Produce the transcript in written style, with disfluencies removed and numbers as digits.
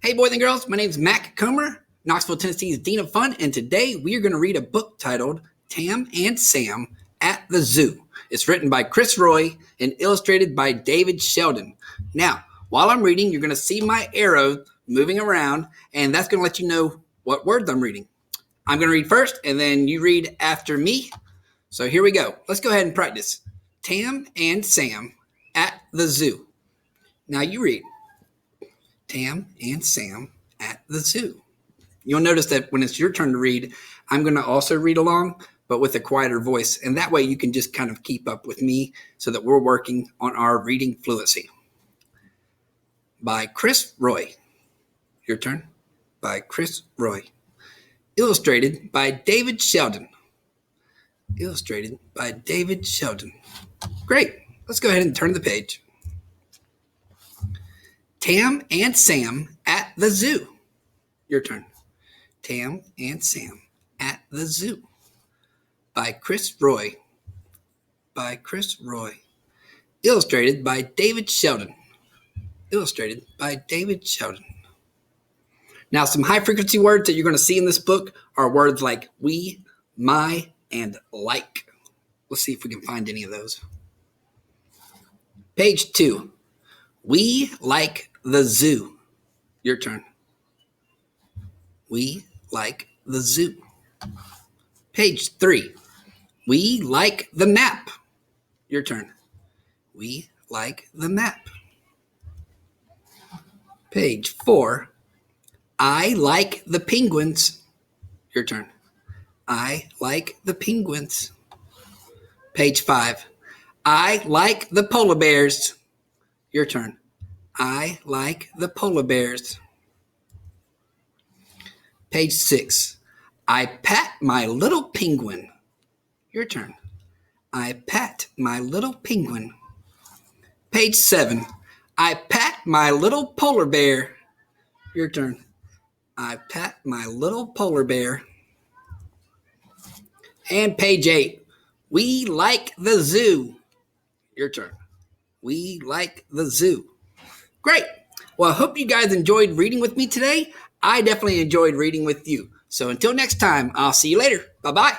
Hey boys and girls, my name is Mac Comer, Knoxville, Tennessee's Dean of Fun, and today we are going to read a book titled Tam and Sam at the Zoo. It's written by Chris Roy and illustrated by David Sheldon. Now, while I'm reading, you're going to see my arrow moving around, and that's going to let you know what words I'm reading. I'm going to read first, and then you read after me. So here we go. Let's go ahead and practice. Tam and Sam at the Zoo. Now you read. Tam and Sam at the zoo. You'll notice that when it's your turn to read, I'm going to also read along, but with a quieter voice. And that way you can just kind of keep up with me so that we're working on our reading fluency. By Chris Roy. Your turn. By Chris Roy. Illustrated by David Sheldon. Illustrated by David Sheldon. Great. Let's go ahead and turn the page. Tam and Sam at the Zoo. Your turn. Tam and Sam at the Zoo. By Chris Roy. By Chris Roy. Illustrated by David Sheldon. Illustrated by David Sheldon. Now, some high-frequency words that you're going to see in this book are words like we, my, and like. Let's see if we can find any of those. Page 2. We like the zoo. Your turn. We like the zoo. Page 3. We like the map. Your turn. We like the map. Page 4. I like the penguins. Your turn. I like the penguins. Page 5. I like the polar bears. Your turn. I like the polar bears. Page 6. I pat my little penguin. Your turn. I pat my little penguin. Page 7. I pat my little polar bear. Your turn. I pat my little polar bear. And page 8. We like the zoo. Your turn. We like the zoo. Great. Well, I hope you guys enjoyed reading with me today. I definitely enjoyed reading with you. So until next time, I'll see you later. Bye-bye.